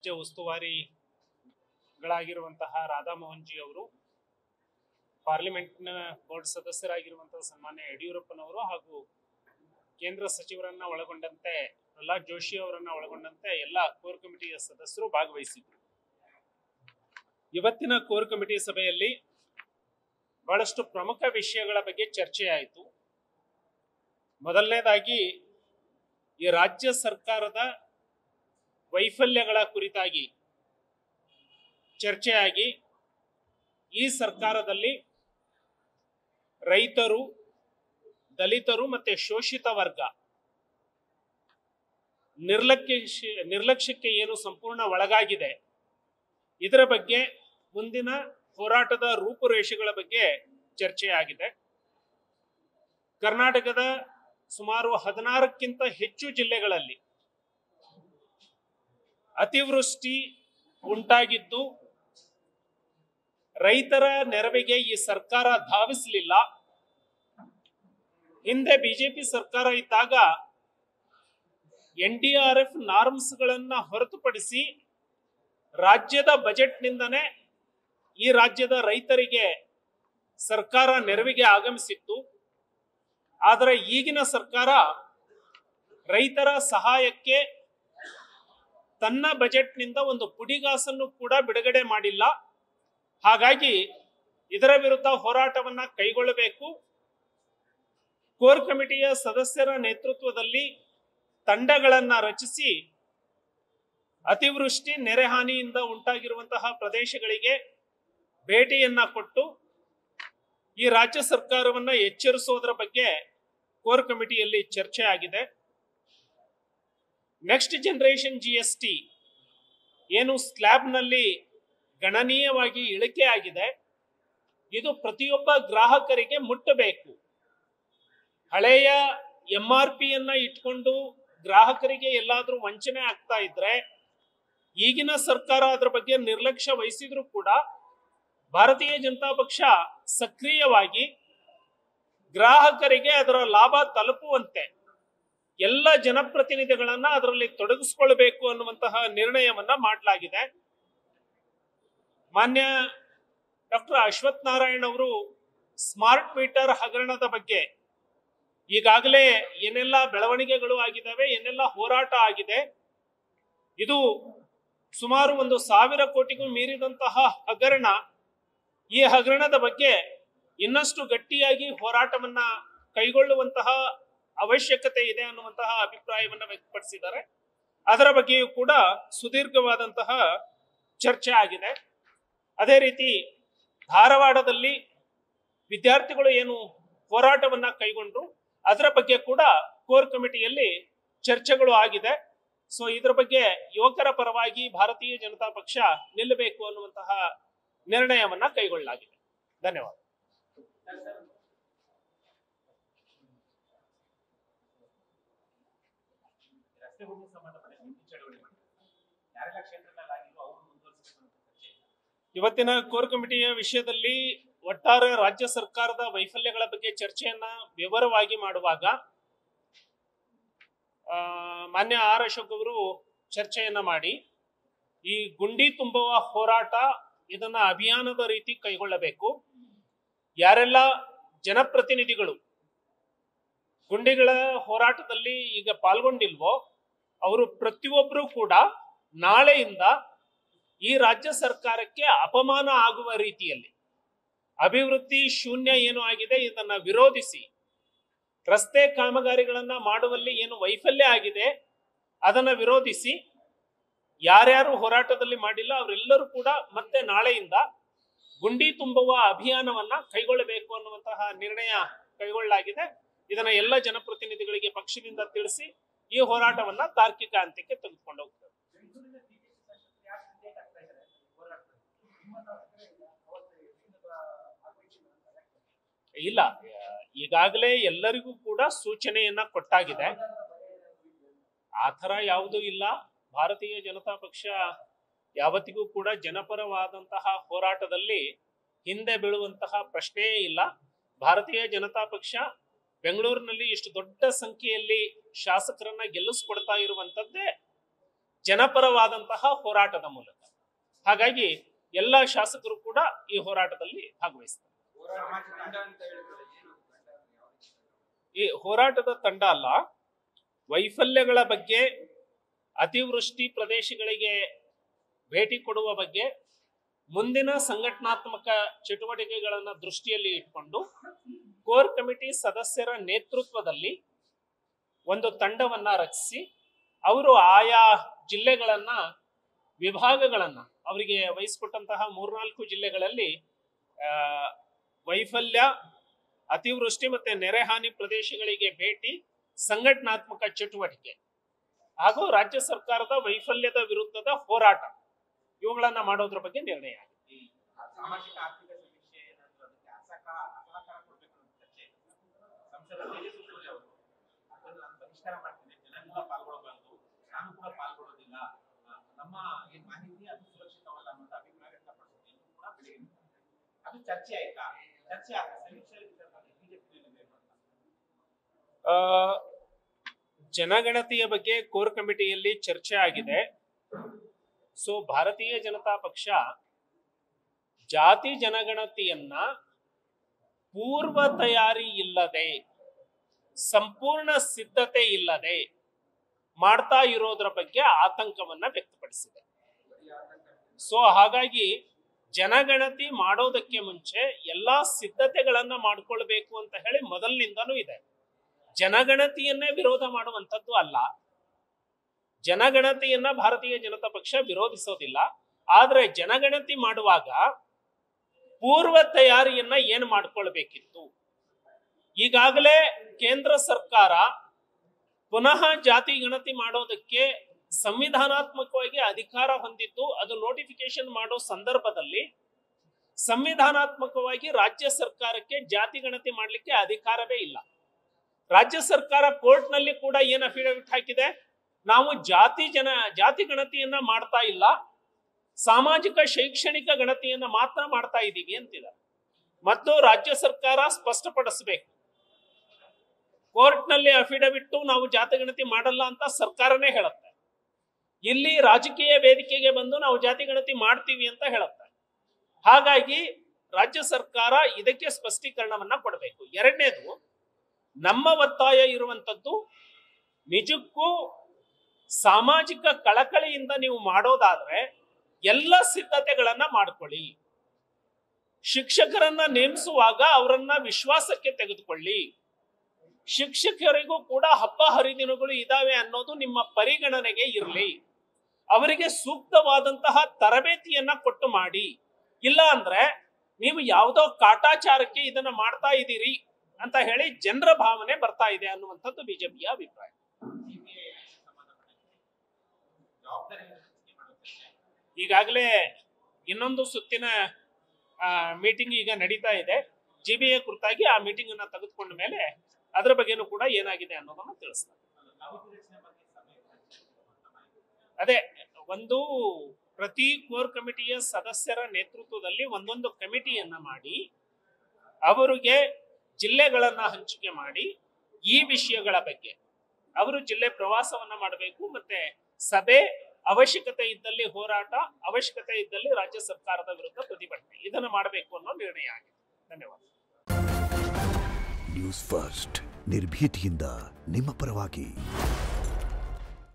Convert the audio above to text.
ರಾಜ್ಯ ಉಸ್ತುವಾರಿಗಳಾಗಿರುವಂತಹ ರಾಧಾಮೋಹನ್ ಜಿ ಅವರು, ಪಾರ್ಲಿಮೆಂಟ್ನ ಬೋರ್ಡ್ ಸದಸ್ಯರಾಗಿರುವಂತಹ ಸನ್ಮಾನ್ಯ ಯಡಿಯೂರಪ್ಪನವರು ಹಾಗೂ ಕೇಂದ್ರ ಸಚಿವರನ್ನ ಒಳಗೊಂಡಂತೆ ಪ್ರಹ್ಲಾದ್ ಜೋಶಿ ಅವರನ್ನ ಒಳಗೊಂಡಂತೆ ಎಲ್ಲ ಕೋರ್ ಕಮಿಟಿಯ ಸದಸ್ಯರು ಭಾಗವಹಿಸಿದ್ರು. ಇವತ್ತಿನ ಕೋರ್ ಕಮಿಟಿ ಸಭೆಯಲ್ಲಿ ಬಹಳಷ್ಟು ಪ್ರಮುಖ ವಿಷಯಗಳ ಬಗ್ಗೆ ಚರ್ಚೆ ಆಯಿತು. ಮೊದಲನೇದಾಗಿ ಈ ರಾಜ್ಯ ಸರ್ಕಾರದ ವೈಫಲ್ಯಗಳ ಕುರಿತಾಗಿ ಚರ್ಚೆಯಾಗಿ ಈ ಸರ್ಕಾರದಲ್ಲಿ ರೈತರು, ದಲಿತರು ಮತ್ತೆ ಶೋಷಿತ ವರ್ಗ ನಿರ್ಲಕ್ಷ್ಯಕ್ಕೆ ಏನು ಸಂಪೂರ್ಣ ಒಳಗಾಗಿದೆ, ಇದರ ಬಗ್ಗೆ ಮುಂದಿನ ಹೋರಾಟದ ರೂಪುರೇಷೆಗಳ ಬಗ್ಗೆ ಚರ್ಚೆಯಾಗಿದೆ. ಕರ್ನಾಟಕದ ಸುಮಾರು 16ಕ್ಕಿಂತ ಹೆಚ್ಚು ಜಿಲ್ಲೆಗಳಲ್ಲಿ ಅತಿವೃಷ್ಟಿ ಉಂಟಾಗಿದ್ದು ರೈತರ ನೆರವಿಗೆ ಈ ಸರ್ಕಾರ ಧಾವಿಸಲಿಲ್ಲ. ಹಿಂದೆ ಬಿಜೆಪಿ ಸರ್ಕಾರ ಇದ್ದಾಗ NDRF ನಾರ್ಮ್ಸ್ಗಳನ್ನ ಹೊರತುಪಡಿಸಿ ರಾಜ್ಯದ ಬಜೆಟ್ನಿಂದನೇ ಈ ರಾಜ್ಯದ ರೈತರಿಗೆ ಸರ್ಕಾರ ನೆರವಿಗೆ ಆಗಮಿಸಿತ್ತು. ಆದರೆ ಈಗಿನ ಸರ್ಕಾರ ರೈತರ ಸಹಾಯಕ್ಕೆ ತನ್ನ ಬಜೆಟ್ನಿಂದ ಒಂದು ಪುಡಿಗಾಸನ್ನು ಕೂಡ ಬಿಡುಗಡೆ ಮಾಡಿಲ್ಲ. ಹಾಗಾಗಿ ಇದರ ವಿರುದ್ಧ ಹೋರಾಟವನ್ನ ಕೈಗೊಳ್ಳಬೇಕು. ಕೋರ್ ಕಮಿಟಿಯ ಸದಸ್ಯರ ನೇತೃತ್ವದಲ್ಲಿ ತಂಡಗಳನ್ನ ರಚಿಸಿ ಅತಿವೃಷ್ಟಿ ನೆರೆಹಾನಿಯಿಂದ ಉಂಟಾಗಿರುವಂತಹ ಪ್ರದೇಶಗಳಿಗೆ ಭೇಟಿಯನ್ನ ಕೊಟ್ಟು ಈ ರಾಜ್ಯ ಸರ್ಕಾರವನ್ನ ಎಚ್ಚರಿಸೋದ್ರ ಬಗ್ಗೆ ಕೋರ್ ಕಮಿಟಿಯಲ್ಲಿ ಚರ್ಚೆ ಆಗಿದೆ. ನೆಕ್ಸ್ಟ್ ಜನರೇಷನ್ GST ಏನು ಸ್ಲ್ಯಾಬ್ನಲ್ಲಿ ಗಣನೀಯವಾಗಿ ಇಳಿಕೆ ಆಗಿದೆ, ಇದು ಪ್ರತಿಯೊಬ್ಬ ಗ್ರಾಹಕರಿಗೆ ಮುಟ್ಟಬೇಕು. ಹಳೆಯ MRP ಇಟ್ಕೊಂಡು ಗ್ರಾಹಕರಿಗೆ ಎಲ್ಲಾದ್ರೂ ವಂಚನೆ ಆಗ್ತಾ ಇದ್ರೆ, ಈಗಿನ ಸರ್ಕಾರ ಅದರ ಬಗ್ಗೆ ನಿರ್ಲಕ್ಷ್ಯ ವಹಿಸಿದ್ರು ಕೂಡ ಭಾರತೀಯ ಜನತಾ ಪಕ್ಷ ಸಕ್ರಿಯವಾಗಿ ಗ್ರಾಹಕರಿಗೆ ಅದರ ಲಾಭ ತಲುಪುವಂತೆ ಎಲ್ಲ ಜನಪ್ರತಿನಿಧಿಗಳನ್ನ ಅದರಲ್ಲಿ ತೊಡಗಿಸಿಕೊಳ್ಬೇಕು ಅನ್ನುವಂತಹ ನಿರ್ಣಯವನ್ನ ಮಾಡಲಾಗಿದೆ. ಮಾನ್ಯ ಡಾಕ್ಟರ್ ಅಶ್ವಥ್ ನಾರಾಯಣ್ ಅವರು ಸ್ಮಾರ್ಟ್ ಮೀಟರ್ ಹಗರಣದ ಬಗ್ಗೆ ಈಗಾಗಲೇ ಏನೆಲ್ಲ ಬೆಳವಣಿಗೆಗಳು ಆಗಿದ್ದಾವೆ, ಏನೆಲ್ಲ ಹೋರಾಟ ಆಗಿದೆ, ಇದು ಸುಮಾರು 1,000 ಕೋಟಿಗೂ ಮೀರಿದಂತಹ ಹಗರಣ. ಈ ಹಗರಣದ ಬಗ್ಗೆ ಇನ್ನಷ್ಟು ಗಟ್ಟಿಯಾಗಿ ಹೋರಾಟವನ್ನ ಕೈಗೊಳ್ಳುವಂತಹ ಅವಶ್ಯಕತೆ ಇದೆ ಅನ್ನುವಂತಹ ಅಭಿಪ್ರಾಯವನ್ನ ವ್ಯಕ್ತಪಡಿಸಿದ್ದಾರೆ. ಅದರ ಬಗ್ಗೆಯೂ ಕೂಡ ಸುದೀರ್ಘವಾದಂತಹ ಚರ್ಚೆ ಆಗಿದೆ. ಅದೇ ರೀತಿ ಧಾರವಾಡದಲ್ಲಿ ವಿದ್ಯಾರ್ಥಿಗಳು ಏನು ಹೋರಾಟವನ್ನ ಕೈಗೊಂಡ್ರು ಅದರ ಬಗ್ಗೆ ಕೂಡ ಕೋರ್ ಕಮಿಟಿಯಲ್ಲಿ ಚರ್ಚೆಗಳು ಆಗಿದೆ. ಸೊ ಇದರ ಬಗ್ಗೆ ಯುವಕರ ಪರವಾಗಿ ಭಾರತೀಯ ಜನತಾ ಪಕ್ಷ ನಿಲ್ಲಬೇಕು ಅನ್ನುವಂತಹ ನಿರ್ಣಯವನ್ನ ಕೈಗೊಳ್ಳಲಾಗಿದೆ. ಧನ್ಯವಾದ. ಇವತ್ತಿನ ಕೋರ್ ಕಮಿಟಿಯ ವಿಷಯದಲ್ಲಿ ಒಟ್ಟಾರೆ ರಾಜ್ಯ ಸರ್ಕಾರದ ವೈಫಲ್ಯಗಳ ಬಗ್ಗೆ ಚರ್ಚೆಯನ್ನ ವಿವರವಾಗಿ ಮಾಡುವಾಗ ಮಾನ್ಯ ಆರ್ ಅಶೋಕ್ ಅವರು ಚರ್ಚೆಯನ್ನ ಮಾಡಿ ಈ ಗುಂಡಿ ತುಂಬುವ ಹೋರಾಟ ಇದನ್ನ ಅಭಿಯಾನದ ರೀತಿ ಕೈಗೊಳ್ಳಬೇಕು. ಯಾರೆಲ್ಲ ಜನಪ್ರತಿನಿಧಿಗಳು ಗುಂಡಿಗಳ ಹೋರಾಟದಲ್ಲಿ ಈಗ ಪಾಲ್ಗೊಂಡಿಲ್ವೋ ಅವರು ಪ್ರತಿಯೊಬ್ಬರು ಕೂಡ ನಾಳೆಯಿಂದ ಈ ರಾಜ್ಯ ಸರ್ಕಾರಕ್ಕೆ ಅಪಮಾನ ಆಗುವ ರೀತಿಯಲ್ಲಿ ಅಭಿವೃದ್ಧಿ ಶೂನ್ಯ ಏನು ಆಗಿದೆ ಇದನ್ನ ವಿರೋಧಿಸಿ ರಸ್ತೆ ಕಾಮಗಾರಿಗಳನ್ನ ಮಾಡುವಲ್ಲಿ ಏನು ವೈಫಲ್ಯ ಆಗಿದೆ ಅದನ್ನ ವಿರೋಧಿಸಿ ಯಾರ್ಯಾರು ಹೋರಾಟದಲ್ಲಿ ಮಾಡಿಲ್ಲ ಅವರೆಲ್ಲರೂ ಕೂಡ ಮತ್ತೆ ನಾಳೆಯಿಂದ ಗುಂಡಿ ತುಂಬುವ ಅಭಿಯಾನವನ್ನ ಕೈಗೊಳ್ಳಬೇಕು ಅನ್ನುವಂತಹ ನಿರ್ಣಯ ಕೈಗೊಳ್ಳಲಾಗಿದೆ. ಇದನ್ನ ಎಲ್ಲ ಜನಪ್ರತಿನಿಧಿಗಳಿಗೆ ಪಕ್ಷದಿಂದ ತಿಳಿಸಿ ಈ ಹೋರಾಟವನ್ನ ತಾರ್ಕಿಕ ಅಂತ್ಯಕ್ಕೆ ತೆಗೆದುಕೊಂಡು ಹೋಗ್ತೇವೆ. ಇಲ್ಲ, ಈಗಾಗಲೇ ಎಲ್ಲರಿಗೂ ಕೂಡ ಸೂಚನೆಯನ್ನ ಕೊಟ್ಟಾಗಿದೆ. ಆ ಥರ ಯಾವುದೂ ಇಲ್ಲ. ಭಾರತೀಯ ಜನತಾ ಪಕ್ಷ ಯಾವತ್ತಿಗೂ ಕೂಡ ಜನಪರವಾದಂತಹ ಹೋರಾಟದಲ್ಲಿ ಹಿಂದೆ ಬೀಳುವಂತಹ ಪ್ರಶ್ನೆಯೇ ಇಲ್ಲ. ಭಾರತೀಯ ಜನತಾ ಪಕ್ಷ ಬೆಂಗಳೂರಿನಲ್ಲಿ ಇಷ್ಟು ದೊಡ್ಡ ಸಂಖ್ಯೆಯಲ್ಲಿ ಶಾಸಕರನ್ನ ಗೆಲ್ಲಿಸ್ಕೊಡ್ತಾ ಇರುವಂತದ್ದೇ ಜನಪರವಾದಂತಹ ಹೋರಾಟದ ಮೂಲಕ. ಹಾಗಾಗಿ ಎಲ್ಲ ಶಾಸಕರು ಕೂಡ ಈ ಹೋರಾಟದಲ್ಲಿ ಭಾಗವಹಿಸ್ತಾರೆ. ಈ ಹೋರಾಟದ ತಂಡ ಅಲ್ಲ, ವೈಫಲ್ಯಗಳ ಬಗ್ಗೆ, ಅತಿವೃಷ್ಟಿ ಪ್ರದೇಶಗಳಿಗೆ ಭೇಟಿ ಕೊಡುವ ಬಗ್ಗೆ, ಮುಂದಿನ ಸಂಘಟನಾತ್ಮಕ ಚಟುವಟಿಕೆಗಳನ್ನು ದೃಷ್ಟಿಯಲ್ಲಿ ಇಟ್ಕೊಂಡು ಕೋರ್ ಕಮಿಟಿ ಸದಸ್ಯರ ನೇತೃತ್ವದಲ್ಲಿ ಒಂದು ತಂಡವನ್ನ ರಚಿಸಿ ಅವರು ಆಯಾ ಜಿಲ್ಲೆಗಳನ್ನ, ವಿಭಾಗಗಳನ್ನ, ಅವರಿಗೆ ವಹಿಸಿಕೊಟ್ಟಂತಹ 3-4 ಜಿಲ್ಲೆಗಳಲ್ಲಿ ವೈಫಲ್ಯ, ಅತಿವೃಷ್ಟಿ ಮತ್ತೆ ನೆರೆಹಾನಿ ಪ್ರದೇಶಗಳಿಗೆ ಭೇಟಿ, ಸಂಘಟನಾತ್ಮಕ ಚಟುವಟಿಕೆ ಹಾಗೂ ರಾಜ್ಯ ಸರ್ಕಾರದ ವೈಫಲ್ಯದ ವಿರುದ್ಧದ ಹೋರಾಟ ಇವುಗಳನ್ನ ಮಾಡೋದ್ರ ಬಗ್ಗೆ ನಿರ್ಣಯ ಆಗಿದೆ. ಸಾಮಾಜಿಕ ಆರ್ಥಿಕ ಸಮೀಕ್ಷೆ ಬಹಿಷ್ಕಾರ ಮಾಡ್ತೀನಿ, ಜನ ಪಾಲ್ಗೊಳ್ಳಬಾರದು, ನಾನು ಕೂಡ ಪಾಲ್ಗೊಳ್ಳೋದಿಲ್ಲ, ನಮ್ಮ ಏನ್ ಮಾಹಿತಿ ಅದು ಸುರಕ್ಷಿತವಲ್ಲ ಅನ್ನೋ ಅಭಿಪ್ರಾಯ ವ್ಯಕ್ತಪಡಿಸ್ತೀನಿ ಕೂಡ ಬೆಳಗ್ಗೆ ಅದು ಚರ್ಚೆ ಆಯ್ತಾ? ಚರ್ಚೆ ಆಗ ಸಮೀಕ್ಷೆ ಜನಗಣತಿಯ ಬಗ್ಗೆ ಕೋರ್ ಕಮಿಟಿಯಲ್ಲಿ ಚರ್ಚೆ ಆಗಿದೆ. ಸೊ ಭಾರತೀಯ ಜನತಾ ಪಕ್ಷ ಜಾತಿ ಜನಗಣತಿಯನ್ನ ಪೂರ್ವ ತಯಾರಿ ಇಲ್ಲದೆ, ಸಂಪೂರ್ಣ ಸಿದ್ಧತೆ ಇಲ್ಲದೆ ಮಾಡ್ತಾ ಇರೋದ್ರ ಬಗ್ಗೆ ಆತಂಕವನ್ನ ವ್ಯಕ್ತಪಡಿಸಿದೆ. ಸೊ ಹಾಗಾಗಿ ಜನಗಣತಿ ಮಾಡೋದಕ್ಕೆ ಮುಂಚೆ ಎಲ್ಲಾ ಸಿದ್ಧತೆಗಳನ್ನ ಮಾಡ್ಕೊಳ್ಬೇಕು ಅಂತ ಹೇಳಿ ಮೊದಲಿನಿಂದನೂ ಇದೆ. ಜನಗಣತಿಯನ್ನೇ ವಿರೋಧ ಮಾಡುವಂಥದ್ದು ಅಲ್ಲ. ಜನಗಣತಿಯನ್ನ ಭಾರತೀಯ ಜನತಾ ಪಕ್ಷ ವಿರೋಧಿಸೋದಿಲ್ಲ. ಆದ್ರೆ ಜನಗಣತಿ ಮಾಡುವಾಗ ಪೂರ್ವ ತಯಾರಿಯನ್ನ ಏನು ಮಾಡ್ಕೊಳ್ಬೇಕಿತ್ತು? ಈಗಾಗಲೇ ಕೇಂದ್ರ ಸರ್ಕಾರ ಪುನಃ ಜಾತಿ ಗಣತಿ ಮಾಡೋದಕ್ಕೆ ಸಂವಿಧಾನಾತ್ಮಕವಾಗಿ ಅಧಿಕಾರ ಹೊಂದಿದ್ದು, ಅದು ನೋಟಿಫಿಕೇಶನ್ ಮಾಡೋ ಸಂದರ್ಭದಲ್ಲಿ ಸಂವಿಧಾನಾತ್ಮಕವಾಗಿ ರಾಜ್ಯ ಸರ್ಕಾರಕ್ಕೆ ಜಾತಿ ಗಣತಿ ಮಾಡಲಿಕ್ಕೆ ಅಧಿಕಾರವೇ ಇಲ್ಲ. ರಾಜ್ಯ ಸರ್ಕಾರ ಕೋರ್ಟ್ ನಲ್ಲಿ ಕೂಡ ಏನ್ ಅಫಿಡವಿಟ್ ಹಾಕಿದೆ, ನಾವು ಜಾತಿ ಗಣತಿಯನ್ನ ಮಾಡ್ತಾ ಇಲ್ಲ, ಸಾಮಾಜಿಕ ಶೈಕ್ಷಣಿಕ ಗಣತಿಯನ್ನ ಮಾತ್ರ ಮಾಡ್ತಾ ಇದ್ದೀವಿ ಅಂತಿದೆ. ಮತ್ತು ರಾಜ್ಯ ಸರ್ಕಾರ ಸ್ಪಷ್ಟಪಡಿಸಬೇಕು, ಕೋರ್ಟ್ ನಲ್ಲಿ ಅಫಿಡವಿಟ್ ನಾವು ಜಾತಿ ಗಣತಿ ಮಾಡಲ್ಲ ಅಂತ ಸರ್ಕಾರನೇ ಹೇಳುತ್ತೆ. ಇಲ್ಲಿ ರಾಜಕೀಯ ವೇದಿಕೆಗೆ ಬಂದು ನಾವು ಜಾತಿ ಗಣತಿ ಮಾಡ್ತೀವಿ ಅಂತ ಹೇಳುತ್ತೆ. ಹಾಗಾಗಿ ರಾಜ್ಯ ಸರ್ಕಾರ ಇದಕ್ಕೆ ಸ್ಪಷ್ಟೀಕರಣವನ್ನ ಕೊಡಬೇಕು. ಎರಡನೇದು, ನಮ್ಮ ಒತ್ತಾಯ ಇರುವಂತದ್ದು ನಿಜಕ್ಕೂ ಸಾಮಾಜಿಕ ಕಳಕಳಿಯಿಂದ ನೀವು ಮಾಡೋದಾದ್ರೆ ಎಲ್ಲ ಸಿದ್ಧತೆಗಳನ್ನ ಮಾಡ್ಕೊಳ್ಳಿ. ಶಿಕ್ಷಕರನ್ನ ನೇಮಿಸುವಾಗ ಅವರನ್ನ ವಿಶ್ವಾಸಕ್ಕೆ ತೆಗೆದುಕೊಳ್ಳಿ. ಶಿಕ್ಷಕರಿಗೂ ಕೂಡ ಹಬ್ಬ ಹರಿದಿನಗಳು ಇದಾವೆ ಅನ್ನೋದು ನಿಮ್ಮ ಪರಿಗಣನೆಗೆ ಇರಲಿ. ಅವರಿಗೆ ಸೂಕ್ತವಾದಂತಹ ತರಬೇತಿಯನ್ನ ಕೊಟ್ಟು ಮಾಡಿ. ಇಲ್ಲ ಅಂದ್ರೆ ನೀವು ಯಾವುದೋ ಕಾಟಾಚಾರಕ್ಕೆ ಇದನ್ನ ಮಾಡ್ತಾ ಇದ್ದೀರಿ ಅಂತ ಹೇಳಿ ಜನರ ಭಾವನೆ ಬರ್ತಾ ಇದೆ ಅನ್ನುವಂಥದ್ದು ಬಿಜೆಪಿಯ ಅಭಿಪ್ರಾಯ. ಈಗಾಗಲೇ ಇನ್ನೊಂದು ಸುತ್ತಿನ ಮೀಟಿಂಗ್ ಈಗ ನಡೀತಾ ಇದೆ. ಜಿಬಿಎ ಕುರಿತಾಗಿ ಆ ಮೀಟಿಂಗ್ ಅನ್ನ ತೆಗೆದುಕೊಂಡ ಮೇಲೆ ಅದರ ಬಗ್ಗೆನೂ ಕೂಡ ಏನಾಗಿದೆ ಅನ್ನೋದನ್ನ ತಿಳಿಸ್ತಾರೆ. ಅದೇ ಒಂದು ಪ್ರತಿ ಕೋರ್ ಕಮಿಟಿಯ ಸದಸ್ಯರ ನೇತೃತ್ವದಲ್ಲಿ ಒಂದೊಂದು ಕಮಿಟಿಯನ್ನ ಮಾಡಿ ಅವರಿಗೆ ಜಿಲ್ಲೆಗಳನ್ನ ಹಂಚಿಕೆ ಮಾಡಿ ಈ ವಿಷಯಗಳ ಬಗ್ಗೆ ಅವರು ಜಿಲ್ಲೆ ಪ್ರವಾಸವನ್ನ ಮಾಡಬೇಕು. ಮತ್ತೆ ಸಭೆ, ಅವಶ್ಯಕತೆ ಇದ್ದಲ್ಲಿ ಹೋರಾಟ, ಅವಶ್ಯಕತೆ ಇದ್ದಲ್ಲಿ ರಾಜ್ಯ ಸರ್ಕಾರದ ವಿರುದ್ಧ ಪ್ರತಿಭಟನೆ, ಇದನ್ನು ಮಾಡಬೇಕು ಅನ್ನೋ ನಿರ್ಣಯ ಆಗಿದೆ. ಧನ್ಯವಾದ. ನ್ಯೂಸ್ ಫಸ್ಟ್, ನಿರ್ಭೀತಿಯಿಂದ ನಿಮ್ಮ ಪರವಾಗಿ.